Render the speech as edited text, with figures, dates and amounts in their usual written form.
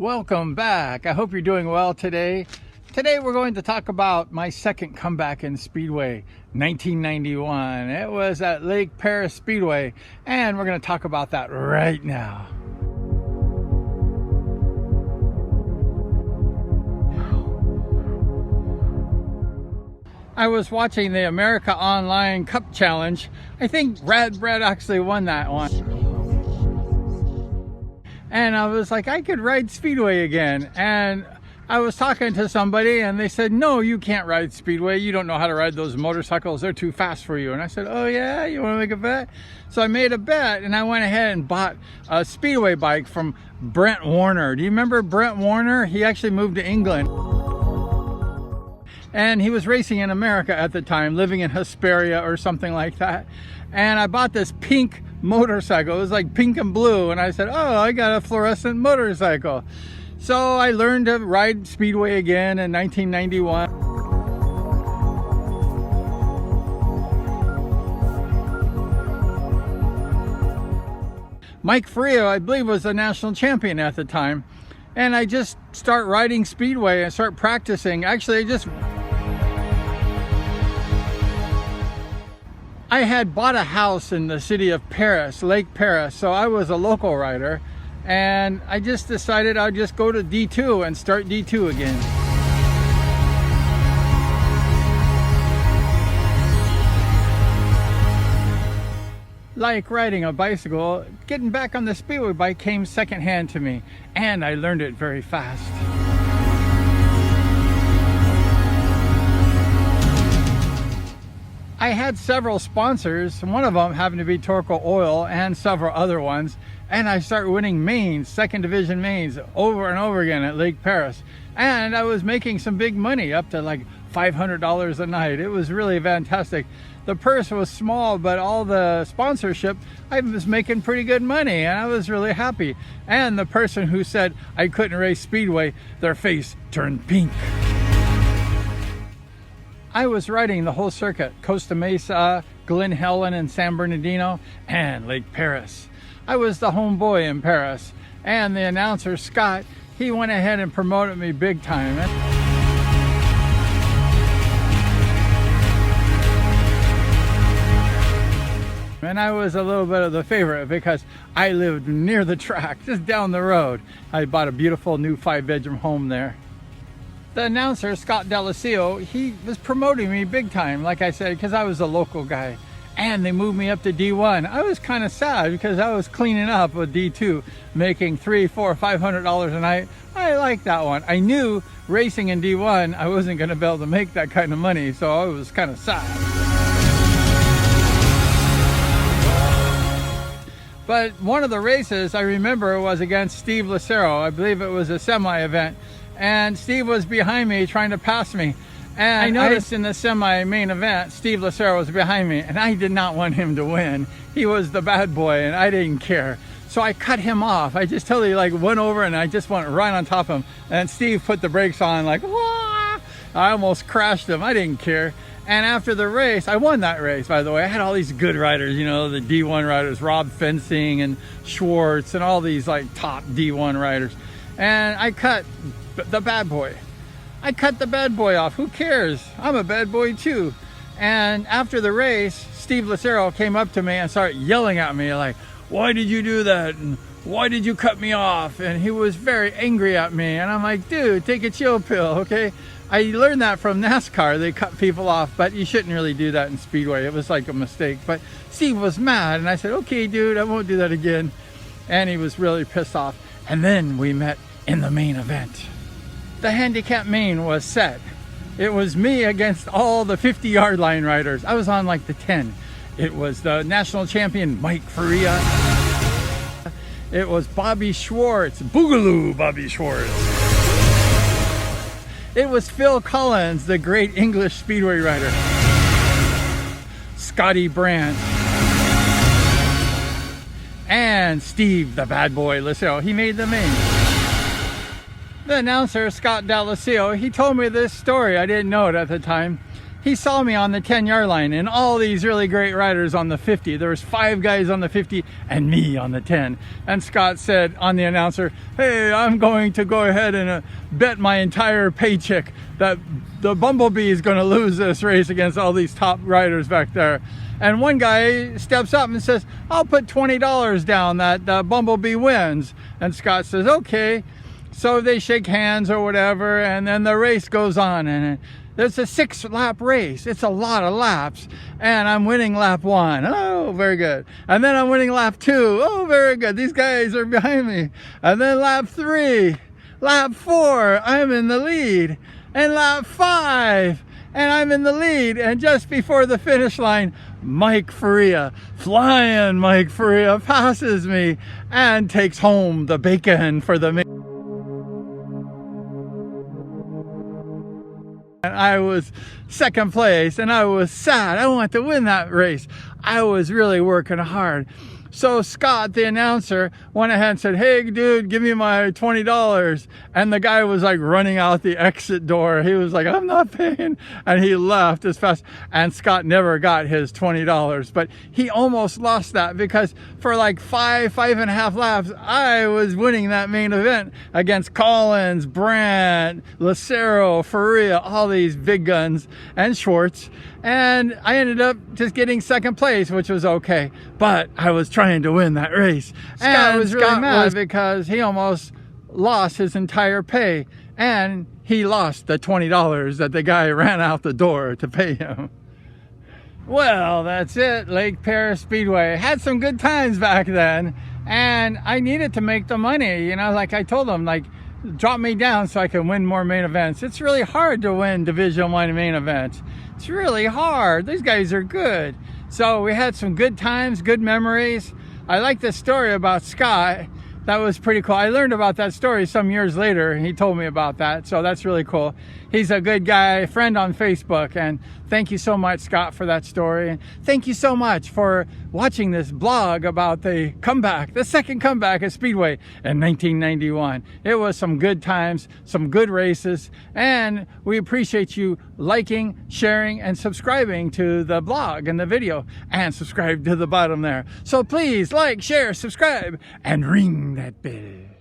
Welcome back. I hope you're doing well today. Today we're going to talk about my second comeback in Speedway, 1991. It was at Lake Perris Speedway, and we're going to talk about that right now. I was watching the America Online Cup Challenge. I think Rad Brad actually won that one. And I was like, I could ride Speedway again. And I was talking to somebody and they said, no, you can't ride Speedway. You don't know how to ride those motorcycles. They're too fast for you. And I said, oh yeah, you want to make a bet? So I made a bet and I went ahead and bought a Speedway bike from Brent Warner. Do you remember Brent Warner? He actually moved to England. And he was racing in America at the time, living in Hesperia or something like that. And I bought this pink motorcycle. It was like pink and blue. And I said, oh, I got a fluorescent motorcycle. So I learned to ride Speedway again in 1991. Mike Faria, I believe, was the national champion at the time. And I just start riding Speedway and start practicing. Actually, I had bought a house in the city of Paris, Lake Perris, so I was a local rider, and I just decided I'd just go to D2 and start D2 again. Like riding a bicycle, getting back on the Speedway bike came secondhand to me, and I learned it very fast. I had several sponsors, one of them happened to be Torco Oil and several other ones, and I started winning mains, second division mains, over and over again at Lake Perris. And I was making some big money, up to like $500 a night. It was really fantastic. The purse was small, but all the sponsorship, I was making pretty good money, and I was really happy. And the person who said I couldn't race Speedway, their face turned pink. I was riding the whole circuit, Costa Mesa, Glen Helen and San Bernardino, and Lake Perris. I was the homeboy in Paris, and the announcer, Scott, he went ahead and promoted me big time. And I was a little bit of the favorite because I lived near the track, just down the road. I bought a beautiful new 5-bedroom home there. The announcer, Scott Delisio, he was promoting me big time, like I said, because I was a local guy. And they moved me up to D1. I was kind of sad because I was cleaning up with D2, making $300, $400, $500 a night. I liked that one. I knew racing in D1, I wasn't going to be able to make that kind of money, so I was kind of sad. But one of the races I remember was against Steve Lucero. I believe it was a semi-event. And Steve was behind me trying to pass me. And I noticed in the semi-main event, Steve Lucero was behind me, and I did not want him to win. He was the bad boy, and I didn't care. So I cut him off. I just totally went over, and I just went right on top of him. And Steve put the brakes on like, wah! I almost crashed him. I didn't care. And after the race, I won that race, by the way. I had all these good riders, you know, the D1 riders, Rob Fencing and Schwartz, and all these top D1 riders. And I cut the bad boy. I cut the bad boy off. Who cares? I'm a bad boy too. And after the race, Steve Lucero came up to me and started yelling at me like, why did you do that? And why did you cut me off? And he was very angry at me. And I'm like, dude, take a chill pill, okay? I learned that from NASCAR. They cut people off, but you shouldn't really do that in Speedway. It was like a mistake. But Steve was mad, and I said, okay, dude, I won't do that again. And he was really pissed off. And then we met in the main event. The handicap main was set. It was me against all the 50-yard line riders. I was on like the 10. It was the national champion, Mike Faria. It was Bobby Schwartz, Boogaloo Bobby Schwartz. It was Phil Collins, the great English Speedway rider. Scotty Brandt. And Steve, the bad boy Lucero. He made the main. The announcer, Scott Delisio, he told me this story. I didn't know it at the time. he saw me on the 10-yard line and all these really great riders on the 50. There was 5 guys on the 50 and me on the 10. And Scott said on the announcer, hey, I'm going to go ahead and bet my entire paycheck that the Bumblebee is going to lose this race against all these top riders back there. And one guy steps up and says, I'll put $20 down that Bumblebee wins. And Scott says, okay. So they shake hands or whatever, and then the race goes on, and it's a 6-lap race. It's a lot of laps, and I'm winning lap 1. Oh, very good. And then I'm winning lap 2. Oh, very good. These guys are behind me. And then lap 3, lap 4, I'm in the lead. And lap 5, and I'm in the lead. And just before the finish line, Mike Faria, flying Mike Faria, passes me and takes home the bacon for the main. And I was second place, and I was sad. I wanted to win that race. I was really working hard. So Scott, the announcer, went ahead and said, hey, dude, give me my $20. And the guy was like running out the exit door. He was like, I'm not paying. And he left as fast. And Scott never got his $20. But he almost lost that because for like 5.5 laps, I was winning that main event against Collins, Brandt, Lucero, Faria, all these big guns, and Schwartz. And I ended up just getting second place, which was okay. But I was trying to win that race. Scott was really mad because he almost lost his entire pay. And he lost the $20 that the guy ran out the door to pay him. Well, that's it. Lake Perris Speedway. Had some good times back then. And I needed to make the money. You know, like I told him, like, drop me down so I can win more main events. It's really hard to win Division I main events. It's really hard. These guys are good. So we had some good times, good memories. I like this story about Scott. That was pretty cool. I learned about that story some years later. He told me about that. So that's really cool. He's a good guy, friend on Facebook. And thank you so much, Scott, for that story. And thank you so much for watching this blog about the comeback, the second comeback at Speedway in 1991. It was some good times, some good races. And we appreciate you liking, sharing, and subscribing to the blog and the video. And subscribe to the bottom there. So please like, share, subscribe, and ring that bell.